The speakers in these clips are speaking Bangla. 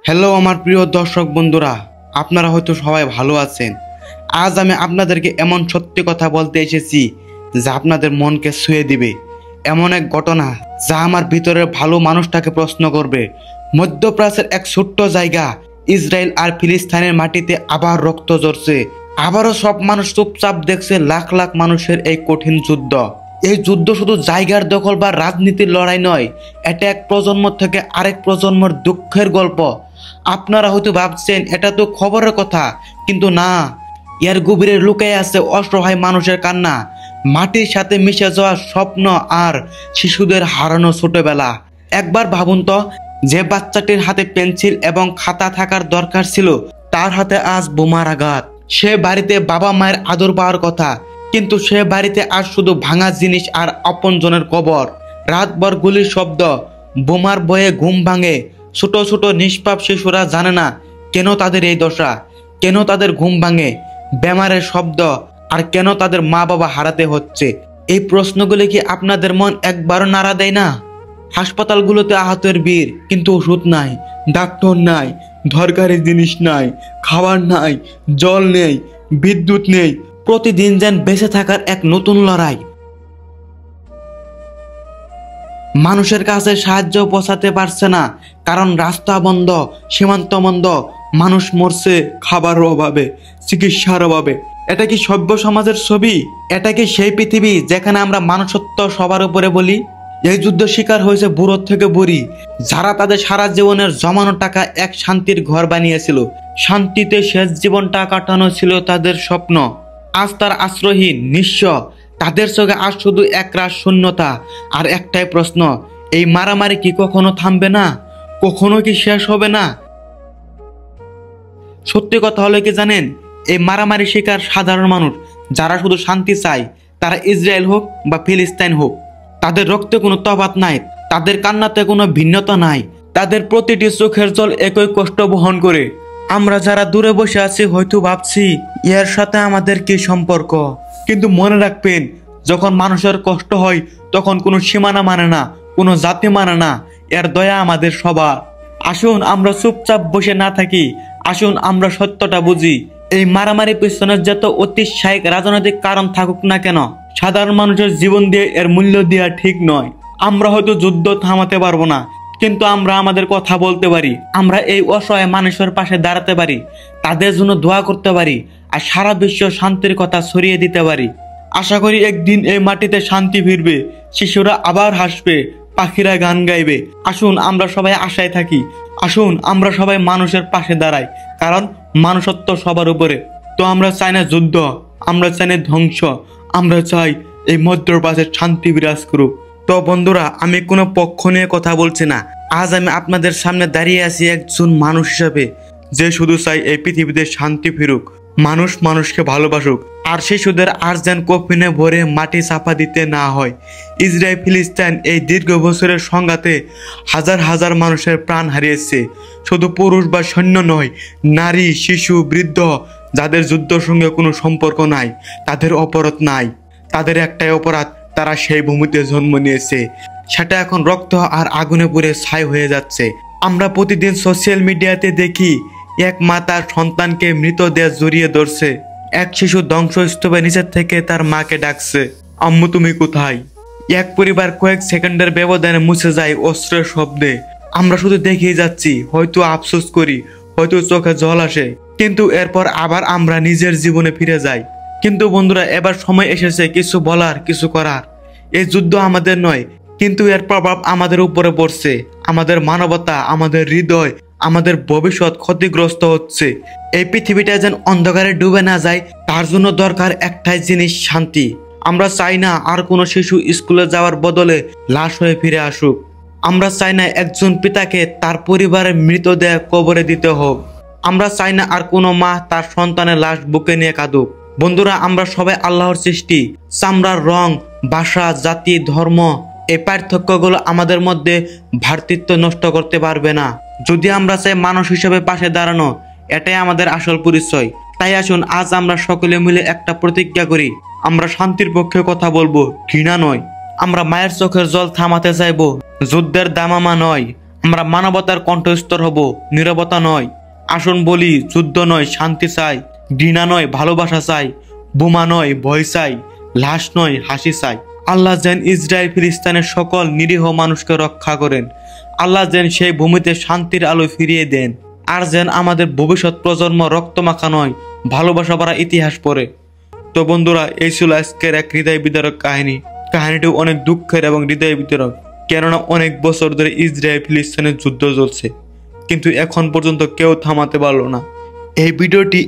হ্যালো আমার প্রিয় দর্শক বন্ধুরা, আপনারা হয়তো সবাই ভালো আছেন। আজ আমি আপনাদেরকে এমন সত্যি কথা বলতে এসেছি যা আপনাদের মনকে ছুঁয়ে দিবে। এমন এক ঘটনা যা আমার ভিতরের ভালো মানুষটাকে প্রশ্ন করবে। মধ্যপ্রাচ্যের এক ছোট্ট জায়গা ইসরায়েল আর ফিলিস্তিনের মাটিতে আবার রক্ত ঝরছে। আবারও সব মানুষ চুপচাপ দেখছে লাখ লাখ মানুষের এই কঠিন যুদ্ধ। এই যুদ্ধ শুধু জায়গার দখল বা রাজনীতির লড়াই নয়, এটা এক প্রজন্ম থেকে আরেক প্রজন্মের দুঃখের গল্প। আপনারা হয়তো ভাবছেন এটা তো খবরের কথা, কিন্তু না, এর গভীরে লুকিয়ে আছে অসহায় মানুষের কান্না, মাটির সাথে মিশে যাওয়া স্বপ্ন আর শিশুদের হারানো ছোটবেলা। একবার ভাবুন তো, যে বাচ্চাটির হাতে পেন্সিল এবং খাতা থাকার দরকার ছিল, তার হাতে আজ বোমার আঘাত। সে বাড়িতে বাবা মায়ের আদর পাওয়ার কথা, কিন্তু সে বাড়িতে আজ শুধু ভাঙা জিনিস আর আপনজনের কবর। রাতভর গুলির শব্দ, বোমার ভয়ে ঘুম ভাঙে। ছোট ছোট নিষ্পাপ শিশুরা জানে না কেন তাদের এই দশা, কেন তাদের ঘুম ভাঙে, বেমারের শব্দ, আর কেন তাদের মা বাবা হারাতে হচ্ছে। এই প্রশ্নগুলি কি আপনাদের মন একবারও নাড়া দেয় না? হাসপাতালগুলোতে আহতের ভিড়, কিন্তু ওষুধ নাই, ডাক্তার নাই, দরকারি জিনিস নাই, খাবার নাই, জল নেই, বিদ্যুৎ নেই। প্রতিদিন যেন বেঁচে থাকার এক নতুন লড়াই। মানুষের কাছে সাহায্য পৌঁছাতে পারছে না, কারণ রাস্তা বন্ধ, সীমান্ত বন্ধ। মানুষ মরছে খাবারের অভাবে, চিকিৎসার অভাবে। এটা কি সভ্য সমাজের ছবি? এটা কি সেই পৃথিবী যেখানে আমরা মানুষত্ব সবার উপরে বলি? এই যুদ্ধ শিকার হয়েছে বুড়ো থেকে বুড়ি, যারা তাদের সারা জীবনের জমানো টাকা এক শান্তির ঘর বানিয়েছিল। শান্তিতে শেষ জীবনটা কাটানো ছিল তাদের স্বপ্ন। আজ তার আশ্রয়হীন, নিঃস্ব। তাদের চোখে আজ শুধু একরাশ শূন্যতা, আর একটাই প্রশ্ন, এই মারামারি কি কখনো থামবে না? কখনো কি শেষ হবে না? সত্যি কথা হলো কি জানেন, এই মারামারি শিকার সাধারণ মানুষ, যারা শুধু শান্তি চায়। তারা ইসরায়েল হোক বা ফিলিস্তিন হোক, তাদের রক্তে কোনো তফাৎ নাই, তাদের কান্নাতে কোনো ভিন্নতা নাই, তাদের প্রতিটি চোখের জল একই কষ্ট বহন করে। আমরা যারা দূরে বসে আছি হয়তো ভাবছি এর সাথে আমাদের কি সম্পর্ক, কিন্তু মনে রাখবেন, যখন মানুষের কষ্ট হয় তখন কোনো সীমানা মানে না, কোনো জাতি মানে না। এর দয়া আমাদের সবার। আসুন আমরা চুপচাপ বসে না থাকি, আসুন আমরা সত্যটা বুঝি। এই মারামারি পিছনের যত অতিশায়িক রাজনৈতিক কারণ থাকুক না কেন, সাধারণ মানুষের জীবন দিয়ে এর মূল্য দেওয়া ঠিক নয়। আমরা হয়তো যুদ্ধ থামাতে পারবো না, কিন্তু আমরা আমাদের কথা বলতে পারি। আমরা এই অসহায় মানুষের পাশে দাঁড়াতে পারি, তাদের জন্য দোয়া করতে পারি, আর সারা বিশ্ব শান্তির কথা ছড়িয়ে দিতে পারি। আশা করি একদিন এই মাটিতে শান্তি ফিরবে, শিশুরা আবার হাসবে, পাখিরা গান গাইবে। আসুন আমরা সবাই আশায় থাকি, আসুন আমরা সবাই মানুষের পাশে দাঁড়াই, কারণ মানুষত্ব সবার উপরে। তো আমরা চাই না যুদ্ধ, আমরা চাই না ধ্বংস, আমরা চাই এই মধ্যপ্রাচ্যের শান্তি বিরাজ করুক। তো বন্ধুরা, আমি কোনো পক্ষ নিয়ে কথা বলছি না। আজ আমি আপনাদের সামনে দাঁড়িয়ে আছি একজন মানুষ হিসাবে, যে শুধু চাই এই পৃথিবীতে শান্তি ফিরুক, মানুষ মানুষকে ভালোবাসুক, আর শিশুদের আর যেন কফিনে ভরে মাটি চাপা দিতে না হয়। ইসরায়েল ফিলিস্তিন এই দীর্ঘ বছরের সংঘাতে হাজার হাজার মানুষের প্রাণ হারিয়েছে। শুধু পুরুষ বা সৈন্য নয়, নারী, শিশু, বৃদ্ধ, যাদের যুদ্ধের সঙ্গে কোনো সম্পর্ক নাই, তাদের অপরাধ নাই। তাদের একটাই অপরাধ, তারা সেই ভূমিতে জন্ম নিয়েছে। সেটা এখন রক্ত আর আগুনে পুড়ে ছাই হয়ে যাচ্ছে। আমরা প্রতিদিন সোশ্যাল মিডিয়াতে দেখি এক মা তার সন্তানকে মৃতদেহ জড়িয়ে ধরছে, এক শিশু ধ্বংসস্তূপের নিচের থেকে তার মাকে ডাকছে, আম্মু তুমি কোথায়? এক পরিবার কয়েক সেকেন্ডের ব্যবধানে মুছে যায় অস্ত্রের শব্দে। আমরা শুধু দেখেই যাচ্ছি, হয়তো আফসোস করি, হয়তো চোখে জল আসে, কিন্তু এরপর আবার আমরা নিজের জীবনে ফিরে যাই। কিন্তু বন্ধুরা, এবার সময় এসেছে কিছু বলার, কিছু করার। এই যুদ্ধ আমাদের নয়, কিন্তু এর প্রভাব আমাদের উপরে পড়ছে। আমাদের মানবতা, আমাদের হৃদয়, আমাদের ভবিষ্যৎ ক্ষতিগ্রস্ত হচ্ছে। এই পৃথিবীটা যেন অন্ধকারে ডুবে না যায়, তার জন্য দরকার একটাই জিনিস, শান্তি। আমরা চাই না আর কোনো শিশু স্কুলে যাওয়ার বদলে লাশ হয়ে ফিরে আসুক। আমরা চাই না একজন পিতাকে তার পরিবারের মৃতদেহ কবরে দিতে হোক। আমরা চাই না আর কোনো মা তার সন্তানের লাশ বুকে নিয়ে কাঁদুক। বন্ধুরা, আমরা সবাই আল্লাহর সৃষ্টি। চামড়ার রং, ভাষা, জাতি, ধর্ম, এই পার্থক্যগুলো আমাদের মধ্যে ভ্রাতৃত্ব নষ্ট করতে পারবে না। যদি আমরা চাই মানুষ হিসেবে পাশে দাঁড়ানো, এটাই আমাদের আসল পরিচয়। তাই আসুন আজ আমরা সকলে মিলে একটা প্রতিজ্ঞা করি, আমরা শান্তির পক্ষে কথা বলবো, ঘৃণা নয়। আমরা মায়ের চোখের জল থামাতে চাইবো, যুদ্ধের দামামা নয়। আমরা মানবতার কণ্ঠস্বর হব, নীরবতা নয়। আসুন বলি, যুদ্ধ নয় শান্তি চাই, ঘৃণা নয় ভালোবাসা চাই, বোমা নয় ভয় চাই, লাশ নয় হাসি চাই। আল্লাহ যেন ইসরায়েল ফিলিস্তিনের সকল নিরীহ মানুষকে রক্ষা করেন। আল্লাহ যেন সেই ভূমিতে শান্তির আলো ফিরিয়ে দেন। আর যেন আমাদের ভবিষ্যৎ প্রজন্ম রক্তমাখা নয়, ভালোবাসা ভরা ইতিহাস পড়ে। তো বন্ধুরা, এই ছিল আজকের এক হৃদয় বিদারক কাহিনী। কাহিনীটি অনেক দুঃখের এবং হৃদয় বিদারক, কেননা অনেক বছর ধরে ইসরায়েল ফিলিস্তিনের যুদ্ধ চলছে, কিন্তু এখন পর্যন্ত কেউ থামাতে পারলো না। এই ভিডিওটি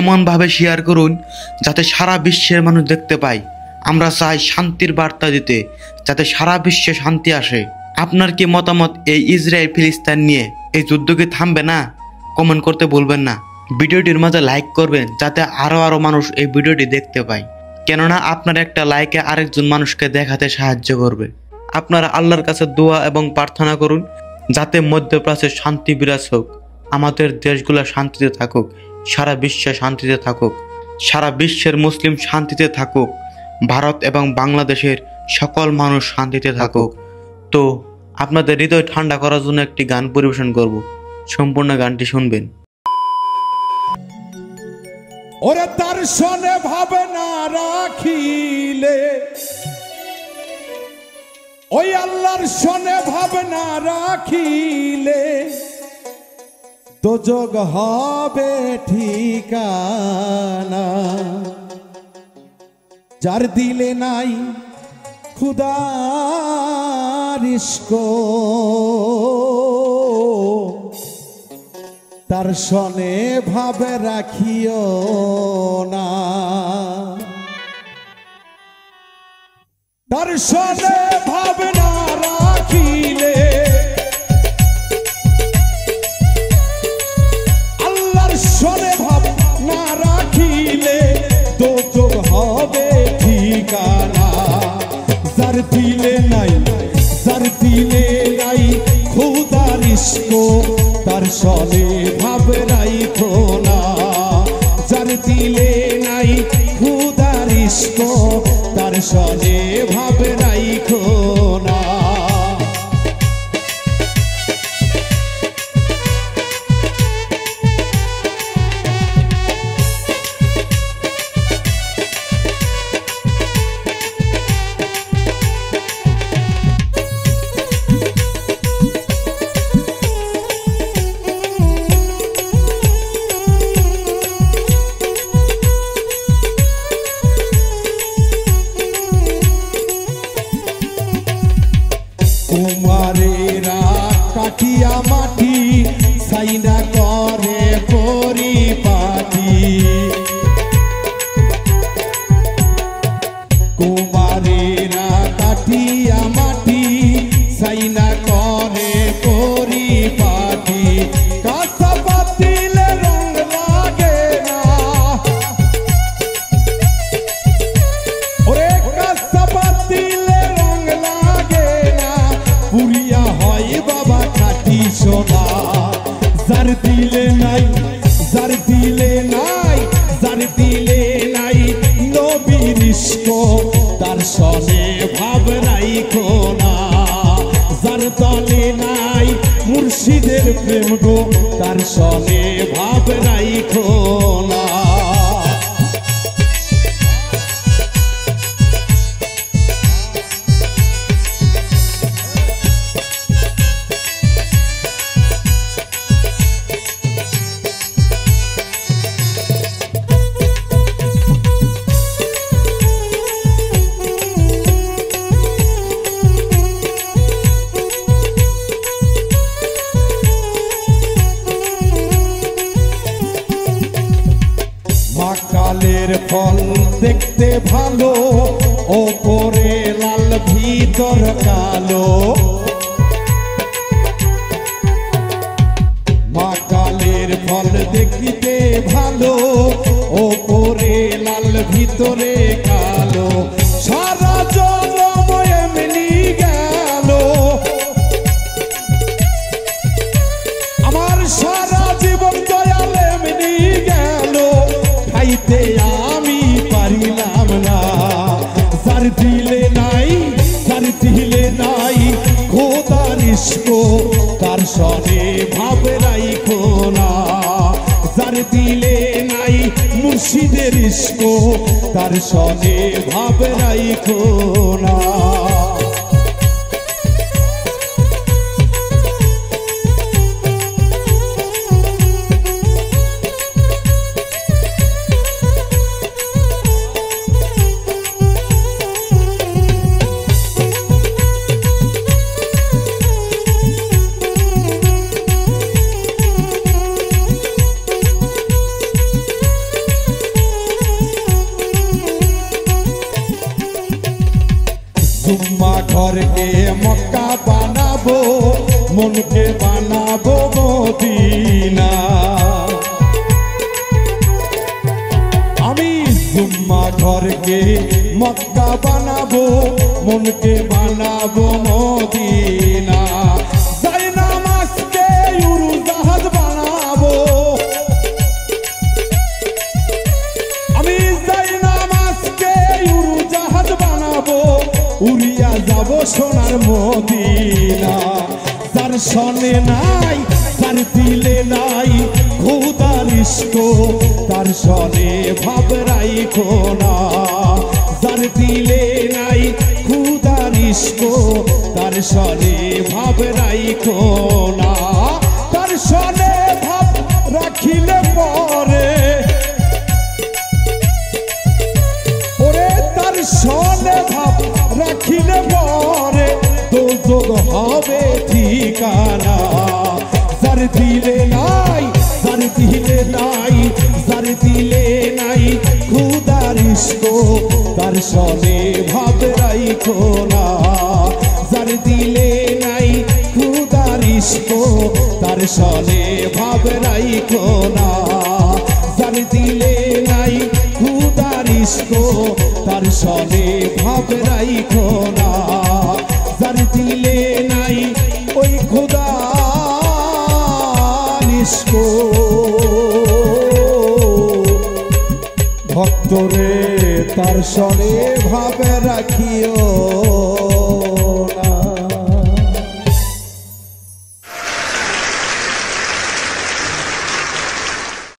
এমন ভাবে শেয়ার করুন যাতে সারা বিশ্বের মানুষ দেখতে পায়। আমরা চাই শান্তির বার্তা দিতে, যাতে সারা বিশ্বে শান্তি আসে। আপনার কি মতামত এই ইসরায়েল ফিলিস্তিন নিয়ে? এই যুদ্ধ কি থামবে না? কমেন্ট করতে ভুলবেন না। ভিডিওটির মাঝে লাইক করবেন যাতে আরো মানুষ এই ভিডিওটি দেখতে পায়, কেননা আপনার একটা লাইকে আরেকজন মানুষকে দেখাতে সাহায্য করবে। আপনারা আল্লাহর কাছে দোয়া এবং প্রার্থনা করুন যাতে মধ্যপ্রাচ্যে শান্তি বিরাজ হোক, আমাদের দেশগুলো শান্তিতে থাকুক, সারা বিশ্বে শান্তিতে থাকুক, সারা বিশ্বের মুসলিম শান্তিতে থাকুক, ভারত এবং বাংলাদেশের সকল মানুষ শান্তিতে থাকুক। তো আপনাদের হৃদয় ঠান্ডা করার জন্য একটি গান পরিবেশন করব, সম্পূর্ণ গানটি শুনবেন। ওরে দর্শনে ভাবনা রাখিলে, ওই আল্লাহর শোনে ভাবনা রাখিলে, দোজখ হবে ঠিকানা। যার দিলে নাই খুদার ইশক, তার শনে ভাবে রাখিও না। তার শনে ভাবনা রাখিলে, আল্লাহর শনে ভাবনা রাখিলে, দোজখ হবে ঠিকানা। যার দিলে নাই খুদার ইশক, তার শনে ভাব রাইখো না। যার দিলে নাই খুদার ইশক, তার শনে ভাব রাইখো না। কুমারেরা কাটিয়া মাটি সাইনা করে পরিপাটি। কুমারেরা কাটিয়া মাটি সাইনা করে পরিপাটি। কাঁচা পাতিলে রং লাগে না, ওরে কাঁচা পাতিলে রং লাগে না, পুরিয়া হয় বাবা খাটি সোনা। যার দিলে নাই নবীর ইশক, তার শনে ভাব রাইখো না। যার তলে নাই মুর্শিদের প্রেম গো, তার শনে ভাব রাইখো না। কালের ফল দেখতে ভালো, ওপরে লাল ভিতর কালো। মা কালের ফল দেখতে ভালো, ওপরে লাল ভিতরে কালো। সারা জনম এমনি গেল, আমার সারা জীবন দয়াল এমনি গেল, খাইতে আমি পারিলাম না। যার দিলে নাই খোদার ইস্কো তার সনে ভাবে রাইখো না। যার দিলে নাই মুর্শিদের ইস্কো তার সনে ভাবে রাইখো না। জুম্মা ঘরকে মক্কা বানাবো, মনকে বানাবো মদিনা। আমি জুম্মা ঘরকে মক্কা বানাবো, মনকে বানাবো মদিনা। যাই নামাজকে উড়োজাহাজ বানাবো, আমি যাই নামাজকে উড়োজাহাজ বানাবো, উড়িয়া যাব সোনার মদিনা। যার সনে নাই যার দিলে নাই খোদার ইস্কো তার সনে ভাব রাইখো না। যার দিলে নাই খোদার ইস্কো তার সনে ভাব রাইখো না। তার সনে ভাব রাখিলে পরে ওরে তার সনে ভাব রাখিলে পরে দোজখ হবে ঠিকানা। যার দিলে নাই যার দিলে নাই যার দিলে নাই খোদার ইস্কো তার সনে ভাব রাইখো না। যার দিলে নাই খোদার ইস্কো তার সনে ভাব রাইখো না। যার দিলে নাই খোদার ইস্কো তার সনে ভাব রাইখো না। যার দিলে নাই ওই খোদার ইস্কো ভক্তরে তার সনে ভাব রাখিও।